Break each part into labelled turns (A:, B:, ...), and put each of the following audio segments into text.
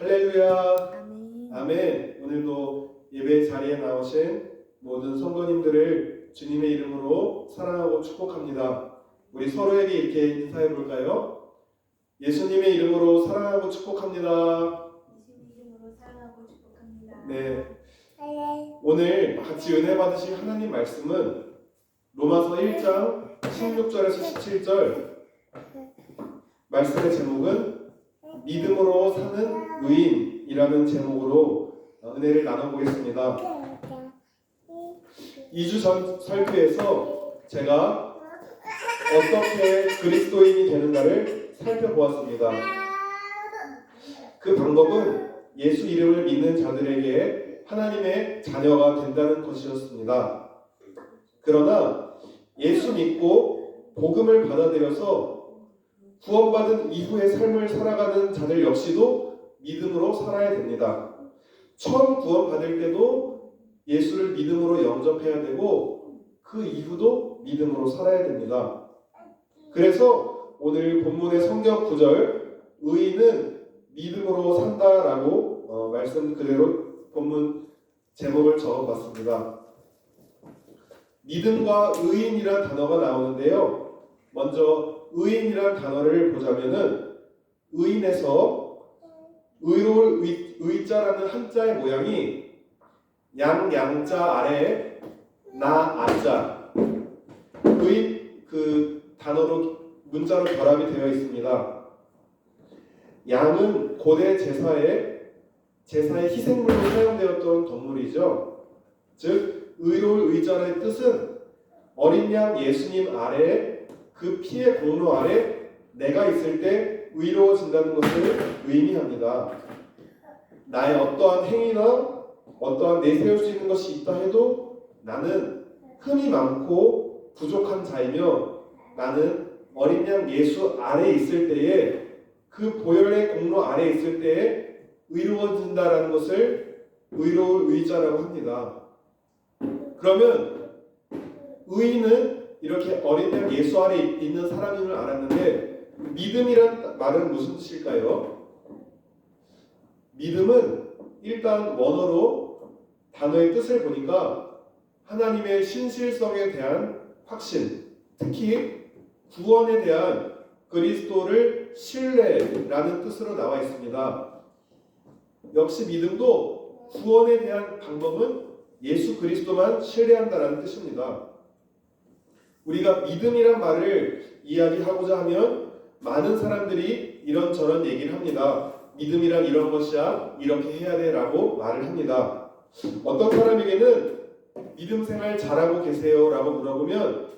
A: 할렐루야.
B: 아멘.
A: 아멘. 오늘도 예배 자리에 나오신 모든 성도님들을 주님의 이름으로 사랑하고 축복합니다. 우리 서로에게 이렇게 인사해 볼까요? 예수님의 이름으로 사랑하고 축복합니다.
B: 예수님 이름으로 사랑하고 축복합니다.
A: 네. 오늘 같이 은혜 받으실 하나님 말씀은 로마서 1장 16절에서 17절. 말씀의 제목은 믿음으로 사는 의인이라는 제목으로 은혜를 나눠보겠습니다. 2주 전 설교에서 제가 어떻게 그리스도인이 되는가를 살펴보았습니다. 그 방법은 예수 이름을 믿는 자들에게 하나님의 자녀가 된다는 것이었습니다. 그러나 예수 믿고 복음을 받아들여서 구원받은 이후의 삶을 살아가는 자들 역시도 믿음으로 살아야 됩니다. 처음 구원받을 때도 예수를 믿음으로 영접해야 되고 그 이후도 믿음으로 살아야 됩니다. 그래서 오늘 본문의 성경 구절 의인은 믿음으로 산다라고 말씀 그대로 본문 제목을 적어봤습니다. 믿음과 의인이란 단어가 나오는데요. 먼저 의인이란 단어를 보자면은 의인에서 의로울 의자라는 한자의 모양이 양자 아래에 나 아자 의인 그 단어로 문자로 결합이 되어 있습니다. 양은 고대 제사의 희생물로 사용되었던 동물이죠. 즉 의로울 의자의 뜻은 어린 양 예수님 아래에 그 피의 공로 아래 내가 있을 때 의로워진다는 것을 의미합니다. 나의 어떠한 행위나 어떠한 내세울 수 있는 것이 있다 해도 나는 흠이 많고 부족한 자이며 나는 어린 양 예수 아래에 있을 때에 그 보혈의 공로 아래에 있을 때에 의로워진다는 것을 의로울 의자라고 합니다. 그러면 의인은 이렇게 어린 양 예수 아래 있는 사람임을 알았는데 믿음이란 말은 무슨 뜻일까요? 믿음은 일단 원어로 단어의 뜻을 보니까 하나님의 신실성에 대한 확신, 특히 구원에 대한 그리스도를 신뢰라는 뜻으로 나와 있습니다. 역시 믿음도 구원에 대한 방법은 예수 그리스도만 신뢰한다는 뜻입니다. 우리가 믿음이란 말을 이야기하고자 하면 많은 사람들이 이런저런 얘기를 합니다. 믿음이란 이런 것이야, 이렇게 해야 돼 라고 말을 합니다. 어떤 사람에게는 믿음 생활 잘하고 계세요? 라고 물어보면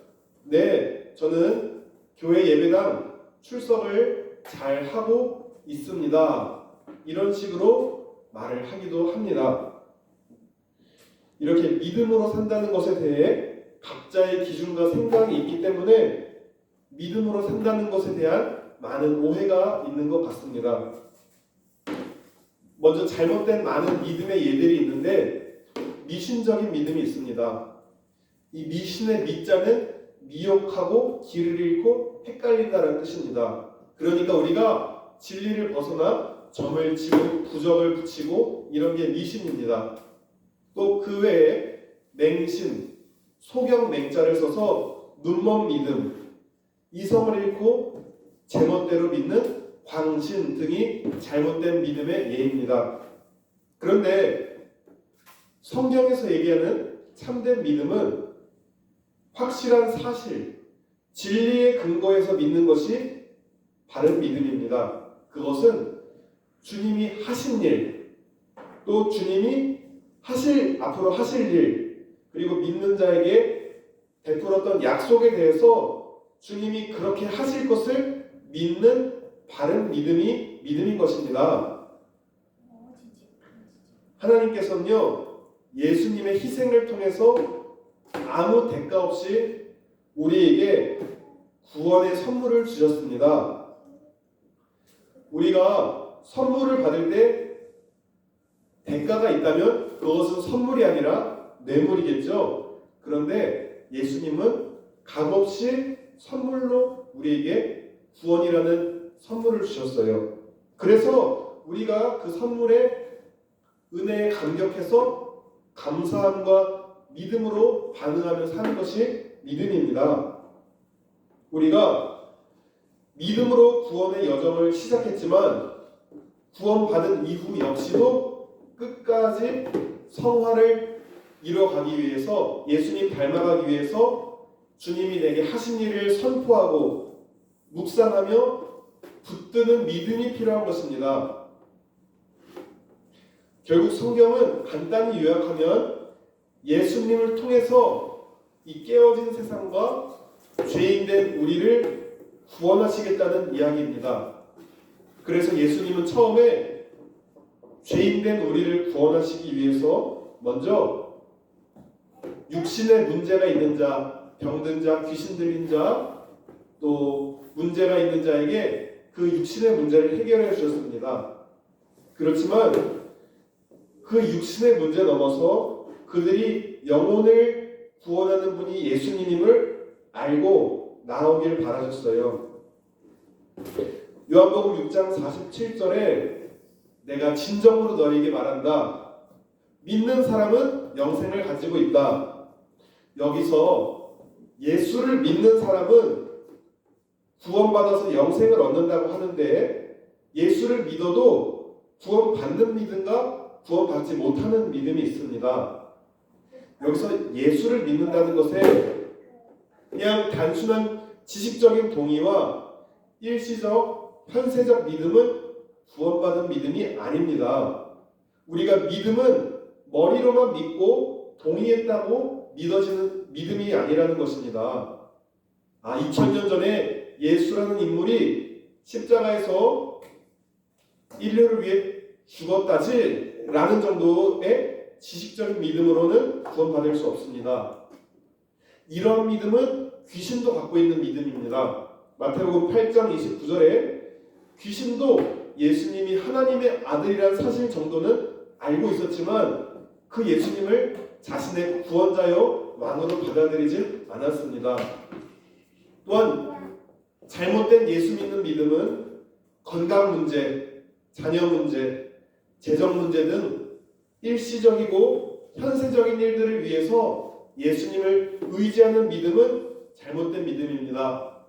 A: 네, 저는 교회 예배당 출석을 잘 하고 있습니다. 이런 식으로 말을 하기도 합니다. 이렇게 믿음으로 산다는 것에 대해 각자의 기준과 생각이 있기 때문에 믿음으로 산다는 것에 대한 많은 오해가 있는 것 같습니다. 먼저 잘못된 많은 믿음의 예들이 있는데 미신적인 믿음이 있습니다. 이 미신의 미자는 미혹하고 길을 잃고 헷갈린다는 뜻입니다. 그러니까 우리가 진리를 벗어나 점을 치고 부적을 붙이고 이런 게 미신입니다. 또 그 외에 맹신, 소경 맹자를 써서 눈먼 믿음, 이성을 잃고 제멋대로 믿는 광신 등이 잘못된 믿음의 예입니다. 그런데 성경에서 얘기하는 참된 믿음은 확실한 사실, 진리의 근거에서 믿는 것이 바른 믿음입니다. 그것은 주님이 하신 일, 또 주님이 앞으로 하실 일, 그리고 믿는 자에게 베풀었던 약속에 대해서 주님이 그렇게 하실 것을 믿는 바른 믿음인 것입니다. 하나님께서는요, 예수님의 희생을 통해서 아무 대가 없이 우리에게 구원의 선물을 주셨습니다. 우리가 선물을 받을 때 대가가 있다면 그것은 선물이 아니라 뇌물이겠죠. 그런데 예수님은 값없이 선물로 우리에게 구원이라는 선물을 주셨어요. 그래서 우리가 그 선물의 은혜에 감격해서 감사함과 믿음으로 반응하며 사는 것이 믿음입니다. 우리가 믿음으로 구원의 여정을 시작했지만 구원받은 이후 역시도 끝까지 성화를 이뤄가기 위해서, 예수님 닮아가기 위해서 주님이 내게 하신 일을 선포하고 묵상하며 붙드는 믿음이 필요한 것입니다. 결국 성경은 간단히 요약하면 예수님을 통해서 이 깨어진 세상과 죄인된 우리를 구원하시겠다는 이야기입니다. 그래서 예수님은 처음에 죄인된 우리를 구원하시기 위해서 먼저 육신에 문제가 있는 자, 병든 자, 귀신 들린 자, 또 문제가 있는 자에게 그 육신의 문제를 해결해 주셨습니다. 그렇지만 그 육신의 문제 넘어서 그들이 영혼을 구원하는 분이 예수님임을 알고 나오길 바라셨어요. 요한복음 6장 47절에 내가 진정으로 너희에게 말한다. 믿는 사람은 영생을 가지고 있다. 여기서 예수를 믿는 사람은 구원받아서 영생을 얻는다고 하는데, 예수를 믿어도 구원받는 믿음과 구원받지 못하는 믿음이 있습니다. 여기서 예수를 믿는다는 것에 그냥 단순한 지식적인 동의와 일시적, 현세적 믿음은 구원받은 믿음이 아닙니다. 우리가 믿음은 머리로만 믿고 동의했다고 믿어지는 믿음이 아니라는 것입니다. 2000년 전에 예수라는 인물이 십자가에서 인류를 위해 죽었다지 라는 정도의 지식적인 믿음으로는 구원받을 수 없습니다. 이런 믿음은 귀신도 갖고 있는 믿음입니다. 마태복음 8장 29절에 귀신도 예수님이 하나님의 아들이라는 사실 정도는 알고 있었지만 그 예수님을 자신의 구원자여 왕으로 받아들이지 않았습니다. 또한 잘못된 예수 믿는 믿음은 건강 문제, 자녀 문제, 재정 문제 등 일시적이고 현세적인 일들을 위해서 예수님을 의지하는 믿음은 잘못된 믿음입니다.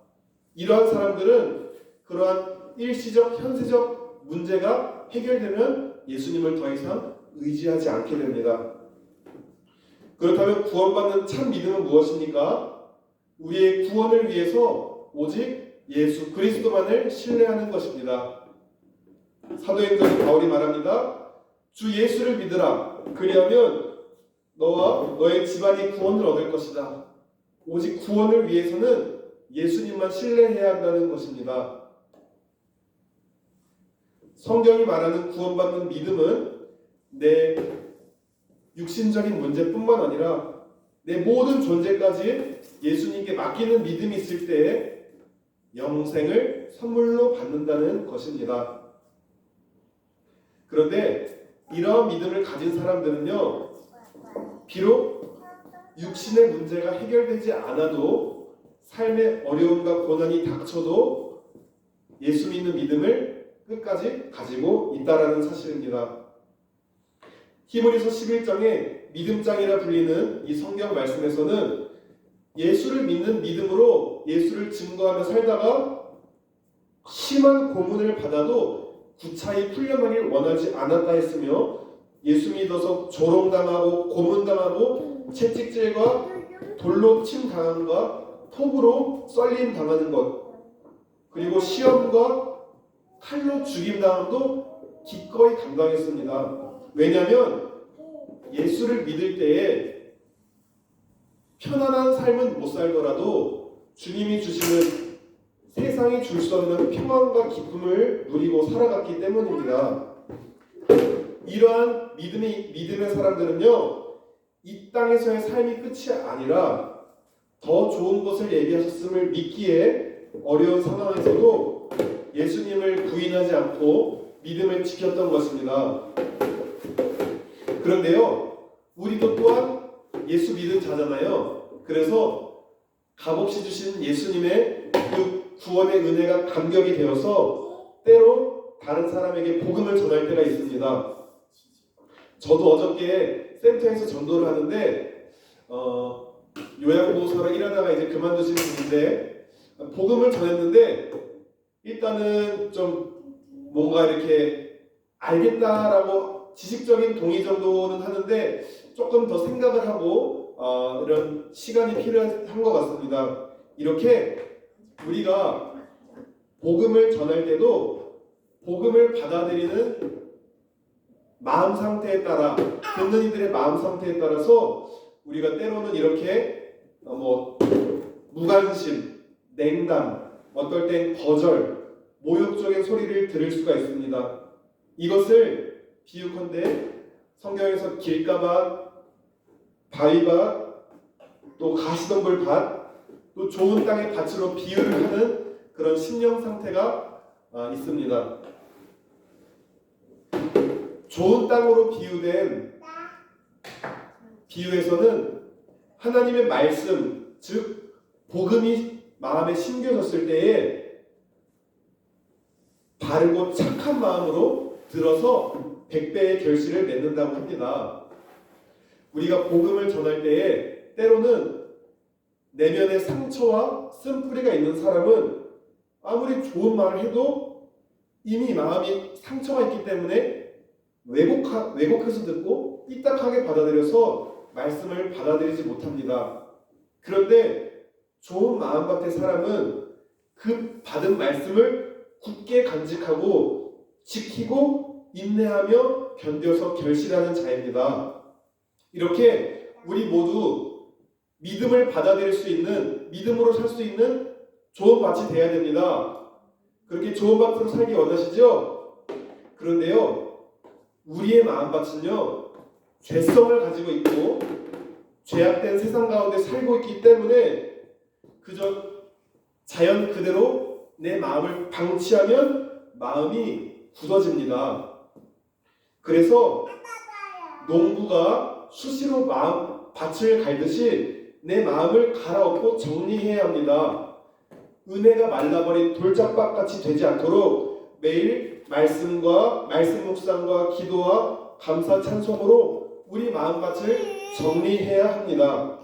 A: 이러한 사람들은 그러한 일시적, 현세적 문제가 해결되면 예수님을 더 이상 의지하지 않게 됩니다. 그렇다면 구원받는 참 믿음은 무엇입니까? 우리의 구원을 위해서 오직 예수 그리스도만을 신뢰하는 것입니다. 사도행전 바울이 말합니다. 주 예수를 믿으라. 그리하면 너와 너의 집안이 구원을 얻을 것이다. 오직 구원을 위해서는 예수님만 신뢰해야 한다는 것입니다. 성경이 말하는 구원받는 믿음은 내 육신적인 문제뿐만 아니라 내 모든 존재까지 예수님께 맡기는 믿음이 있을 때에 영생을 선물로 받는다는 것입니다. 그런데 이러한 믿음을 가진 사람들은요, 비록 육신의 문제가 해결되지 않아도 삶의 어려움과 고난이 닥쳐도 예수 믿는 믿음을 끝까지 가지고 있다라는 사실입니다. 히브리서 11장에 믿음장이라 불리는 이 성경 말씀에서는 예수를 믿는 믿음으로 예수를 증거하며 살다가 심한 고문을 받아도 구차히 풀려나길 원하지 않았다 했으며, 예수 믿어서 조롱당하고 고문당하고 채찍질과 돌로 침 당함과 톱으로 썰림 당하는 것, 그리고 시험과 칼로 죽임 당함도 기꺼이 감당했습니다. 왜냐하면 예수를 믿을 때에 편안한 삶은 못 살더라도 주님이 주시는 세상이 줄 수 없는 평안과 기쁨을 누리고 살아갔기 때문입니다. 이러한 믿음의 사람들은요, 이 땅에서의 삶이 끝이 아니라 더 좋은 것을 얘기하셨음을 믿기에 어려운 상황에서도 예수님을 부인하지 않고 믿음을 지켰던 것입니다. 그런데요, 우리도 또한 예수 믿은 자잖아요. 그래서 값없이 주신 예수님의 그 구원의 은혜가 감격이 되어서 때로 다른 사람에게 복음을 전할 때가 있습니다. 저도 어저께 센터에서 전도를 하는데 요양보호사로 일하다가 이제 그만두신 분인데 복음을 전했는데 일단은 좀 뭔가 이렇게 알겠다라고 지식적인 동의 정도는 하는데 조금 더 생각을 하고 이런 시간이 필요한 것 같습니다. 이렇게 우리가 복음을 전할 때도 복음을 받아들이는 마음 상태에 따라 듣는 이들의 마음 상태에 따라서 우리가 때로는 이렇게 무관심, 냉담, 어떨 땐 거절, 모욕적인 소리를 들을 수가 있습니다. 이것을 비유컨대 성경에서 길가밭, 바위밭, 또 가시덤불밭, 또 좋은 땅의 밭으로 비유를 하는 그런 심령 상태가 있습니다. 좋은 땅으로 비유된 비유에서는 하나님의 말씀, 즉 복음이 마음에 심겨졌을 때에 바르고 착한 마음으로 들어서 100배의 결실을 맺는다고 합니다. 우리가 복음을 전할 때에 때로는 내면에 상처와 쓴뿌리가 있는 사람은 아무리 좋은 말을 해도 이미 마음이 상처가 있기 때문에 왜곡해서 듣고 삐딱하게 받아들여서 말씀을 받아들이지 못합니다. 그런데 좋은 마음밭의 사람은 그 받은 말씀을 굳게 간직하고 지키고 인내하며 견뎌서 결실하는 자입니다. 이렇게 우리 모두 믿음을 받아들일 수 있는, 믿음으로 살 수 있는 좋은 밭이 되어야 됩니다. 그렇게 좋은 밭으로 살기 원하시죠? 그런데요, 우리의 마음밭은요, 죄성을 가지고 있고 죄악된 세상 가운데 살고 있기 때문에 그저 자연 그대로 내 마음을 방치하면 마음이 굳어집니다. 그래서 농부가 수시로 밭을 갈듯이 내 마음을 갈아엎고 정리해야 합니다. 은혜가 말라버린 돌짝밭같이 되지 않도록 매일 말씀 묵상과 기도와 감사 찬송으로 우리 마음밭을 정리해야 합니다.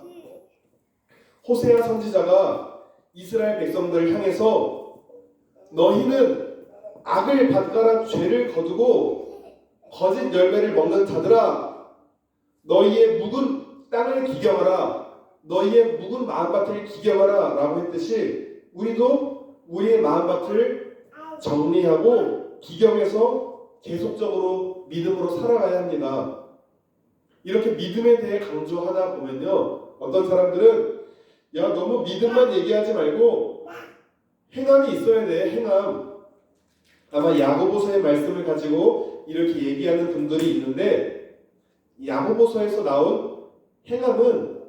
A: 호세아 선지자가 이스라엘 백성들을 향해서 너희는 악을 밭가라 죄를 거두고 거짓 열매를 먹는 자들아, 너희의 묵은 땅을 기경하라, 너희의 묵은 마음밭을 기경하라 라고 했듯이 우리도 우리의 마음밭을 정리하고 기경해서 계속적으로 믿음으로 살아가야 합니다. 이렇게 믿음에 대해 강조하다 보면요, 어떤 사람들은 야, 너무 믿음만 얘기하지 말고 행함이 있어야 돼. 행함. 아마 야고보서의 말씀을 가지고 이렇게 얘기하는 분들이 있는데, 야고보서에서 나온 행함은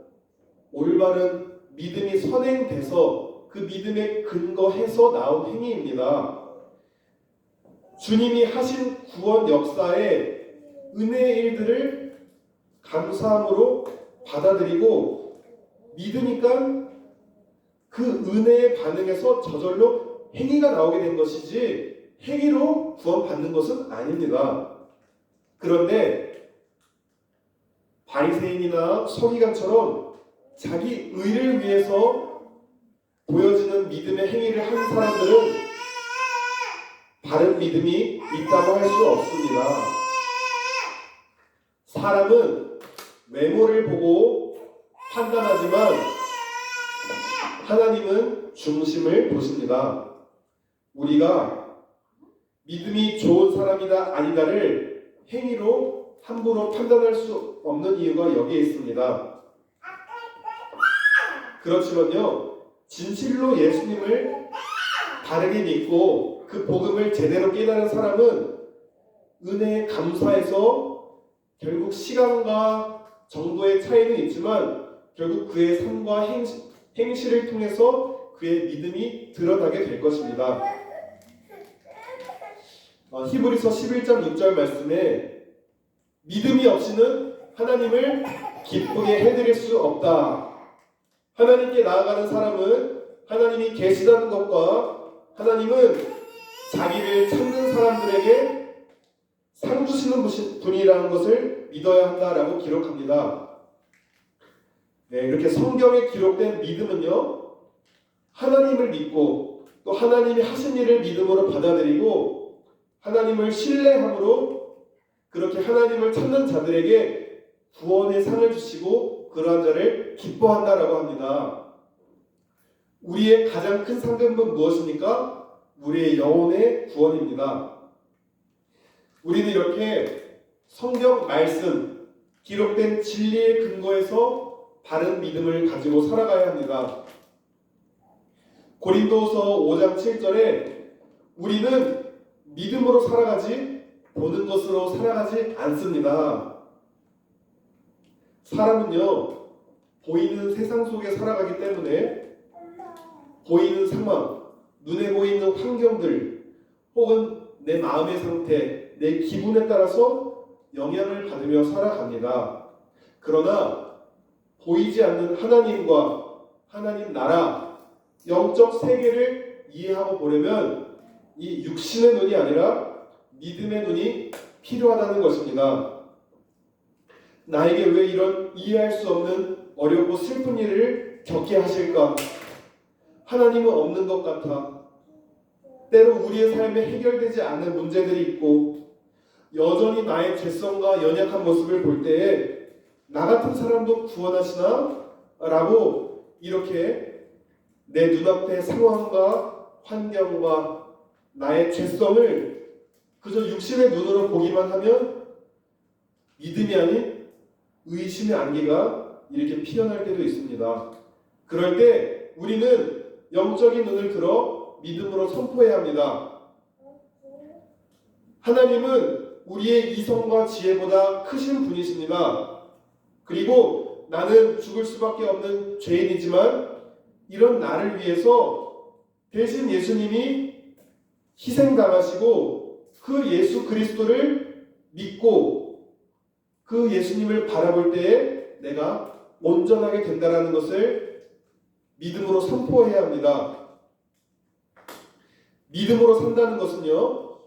A: 올바른 믿음이 선행돼서 그 믿음에 근거해서 나온 행위입니다. 주님이 하신 구원 역사에 은혜의 일들을 감사함으로 받아들이고 믿으니까 그 은혜에 반응해서 저절로 행위가 나오게 된 것이지 행위로 구원받는 것은 아닙니다. 그런데 바리새인이나 서기관처럼 자기 의를 위해서 보여지는 믿음의 행위를 한 사람들은 바른 믿음이 있다고 할 수 없습니다. 사람은 외모를 보고 판단하지만 하나님은 중심을 보십니다. 우리가 믿음이 좋은 사람이다 아니다를 행위로 함부로 판단할 수 없는 이유가 여기에 있습니다. 그렇지만요, 진실로 예수님을 바르게 믿고 그 복음을 제대로 깨달은 사람은 은혜에 감사해서 결국 시간과 정도의 차이는 있지만 결국 그의 삶과 행실을 통해서 그의 믿음이 드러나게 될 것입니다. 히브리서 11장 6절 말씀에 믿음이 없이는 하나님을 기쁘게 해드릴 수 없다. 하나님께 나아가는 사람은 하나님이 계시다는 것과 하나님은 자기를 찾는 사람들에게 상 주시는 분이라는 것을 믿어야 한다라고 기록합니다. 네, 이렇게 성경에 기록된 믿음은요, 하나님을 믿고 또 하나님이 하신 일을 믿음으로 받아들이고 하나님을 신뢰함으로 그렇게 하나님을 찾는 자들에게 구원의 상을 주시고 그러한 자를 기뻐한다라고 합니다. 우리의 가장 큰 상급은 무엇입니까? 우리의 영혼의 구원입니다. 우리는 이렇게 성경 말씀, 기록된 진리의 근거에서 바른 믿음을 가지고 살아가야 합니다. 고린도서 5장 7절에 우리는 믿음으로 살아가지 보는 것으로 살아가지 않습니다. 사람은요, 보이는 세상 속에 살아가기 때문에 보이는 상황, 눈에 보이는 환경들 혹은 내 마음의 상태, 내 기분에 따라서 영향을 받으며 살아갑니다. 그러나 보이지 않는 하나님과 하나님 나라, 영적 세계를 이해하고 보려면 이 육신의 눈이 아니라 믿음의 눈이 필요하다는 것입니다. 나에게 왜 이런 이해할 수 없는 어렵고 슬픈 일을 겪게 하실까? 하나님은 없는 것 같아. 때로 우리의 삶에 해결되지 않는 문제들이 있고 여전히 나의 죄성과 연약한 모습을 볼 때에 나 같은 사람도 구원하시나? 라고 이렇게 내 눈앞의 상황과 환경과 나의 죄성을 그저 육신의 눈으로 보기만 하면 믿음이 아닌 의심의 안개가 이렇게 피어날 때도 있습니다. 그럴 때 우리는 영적인 눈을 들어 믿음으로 선포해야 합니다. 하나님은 우리의 이성과 지혜보다 크신 분이십니다. 그리고 나는 죽을 수밖에 없는 죄인이지만 이런 나를 위해서 대신 예수님이 희생당하시고 그 예수 그리스도를 믿고 그 예수님을 바라볼 때에 내가 온전하게 된다는 것을 믿음으로 선포해야 합니다. 믿음으로 산다는 것은요,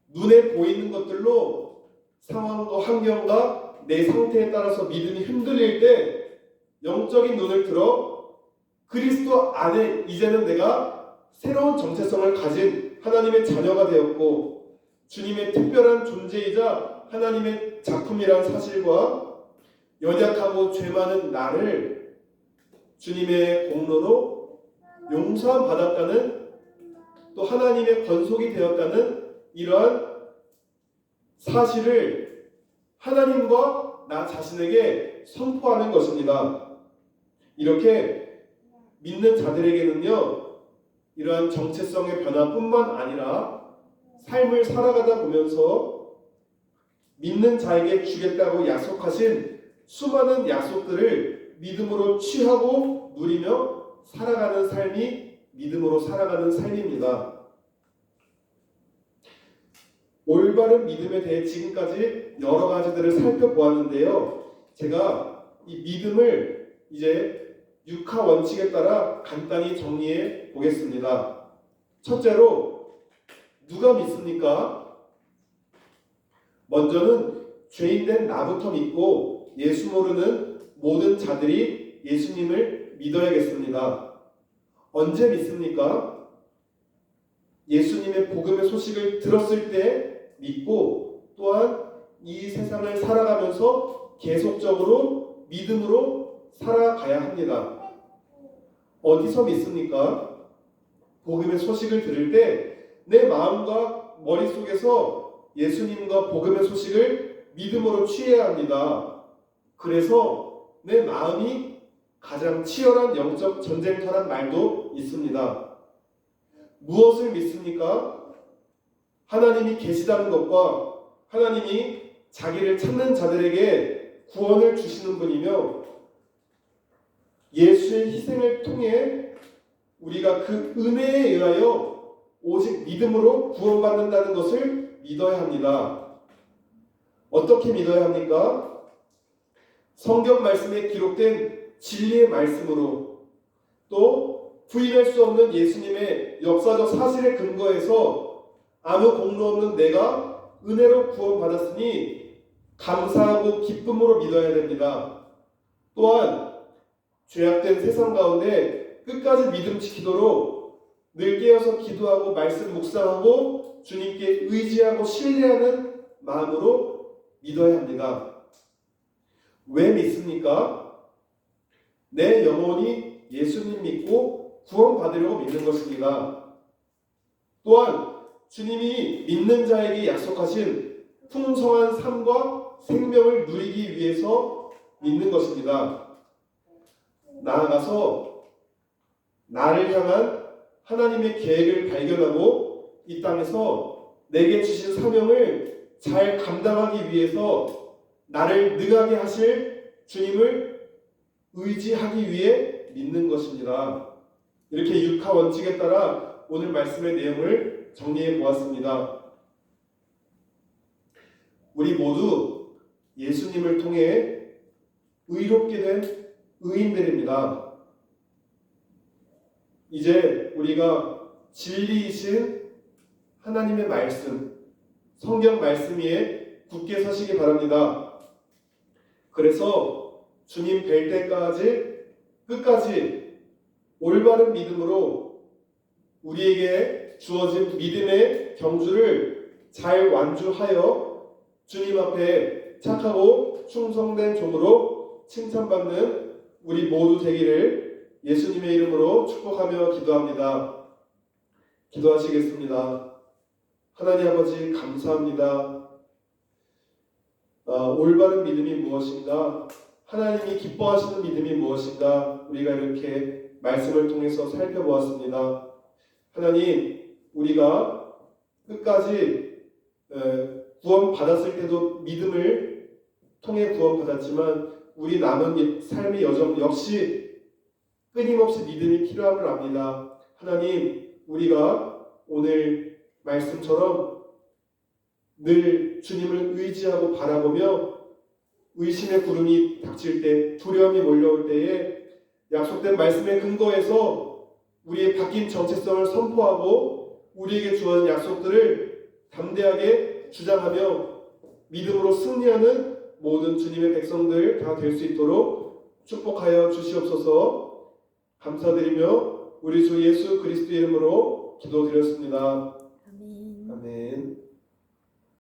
A: 눈에 보이는 것들로 상황과 환경과 내 상태에 따라서 믿음이 흔들릴 때 영적인 눈을 들어 그리스도 안에 이제는 내가 새로운 정체성을 가진 하나님의 자녀가 되었고 주님의 특별한 존재이자 하나님의 작품이라는 사실과 연약하고 죄 많은 나를 주님의 공로로 용서함 받았다는 또 하나님의 권속이 되었다는 이러한 사실을 하나님과 나 자신에게 선포하는 것입니다. 이렇게 믿는 자들에게는요, 이러한 정체성의 변화뿐만 아니라 삶을 살아가다 보면서 믿는 자에게 주겠다고 약속하신 수많은 약속들을 믿음으로 취하고 누리며 살아가는 삶이 믿음으로 살아가는 삶입니다. 올바른 믿음에 대해 지금까지 여러 가지들을 살펴보았는데요. 제가 이 믿음을 이제 6하 원칙에 따라 간단히 정리해 보겠습니다. 첫째로, 누가 믿습니까? 먼저는 죄인된 나부터 믿고 예수 모르는 모든 자들이 예수님을 믿어야겠습니다. 언제 믿습니까? 예수님의 복음의 소식을 들었을 때 믿고 또한 이 세상을 살아가면서 계속적으로 믿음으로 살아가야 합니다. 어디서 믿습니까? 복음의 소식을 들을 때 내 마음과 머릿속에서 예수님과 복음의 소식을 믿음으로 취해야 합니다. 그래서 내 마음이 가장 치열한 영적 전쟁터란 말도 있습니다. 무엇을 믿습니까? 하나님이 계시다는 것과 하나님이 자기를 찾는 자들에게 구원을 주시는 분이며 예수의 희생을 통해 우리가 그 은혜에 의하여 오직 믿음으로 구원받는다는 것을 믿어야 합니다. 어떻게 믿어야 합니까? 성경 말씀에 기록된 진리의 말씀으로 또 부인할 수 없는 예수님의 역사적 사실에 근거해서 아무 공로 없는 내가 은혜로 구원받았으니 감사하고 기쁨으로 믿어야 됩니다. 또한 죄악된 세상 가운데 끝까지 믿음 지키도록 늘 깨어서 기도하고 말씀 묵상하고 주님께 의지하고 신뢰하는 마음으로 믿어야 합니다. 왜 믿습니까? 내 영혼이 예수님 믿고 구원받으려고 믿는 것입니다. 또한 주님이 믿는 자에게 약속하신 풍성한 삶과 생명을 누리기 위해서 믿는 것입니다. 나아가서 나를 향한 하나님의 계획을 발견하고 이 땅에서 내게 주신 사명을 잘 감당하기 위해서 나를 능하게 하실 주님을 의지하기 위해 믿는 것입니다. 이렇게 육하 원칙에 따라 오늘 말씀의 내용을 정리해 보았습니다. 우리 모두 예수님을 통해 의롭게 된 의인들입니다. 이제 우리가 진리이신 하나님의 말씀, 성경 말씀 위에 굳게 서시기 바랍니다. 그래서 주님 뵐 때까지 끝까지 올바른 믿음으로 우리에게 주어진 믿음의 경주를 잘 완주하여 주님 앞에 착하고 충성된 종으로 칭찬받는 우리 모두 되기를 예수님의 이름으로 축복하며 기도합니다. 기도하시겠습니다. 하나님 아버지 감사합니다. 올바른 믿음이 무엇인가? 하나님이 기뻐하시는 믿음이 무엇인가? 우리가 이렇게 말씀을 통해서 살펴보았습니다. 하나님, 우리가 끝까지 구원 받았을 때도 믿음을 통해 구원 받았지만 우리 남은 삶의 여정 역시 끊임없이 믿음이 필요함을 압니다. 하나님, 우리가 오늘 말씀처럼 늘 주님을 의지하고 바라보며 의심의 구름이 닥칠 때, 두려움이 몰려올 때에 약속된 말씀의 근거에서 우리의 바뀐 정체성을 선포하고 우리에게 주어진 약속들을 담대하게 주장하며 믿음으로 승리하는 모든 주님의 백성들 다 될 수 있도록 축복하여 주시옵소서. 감사드리며 우리 주 예수 그리스도 이름으로 기도드렸습니다.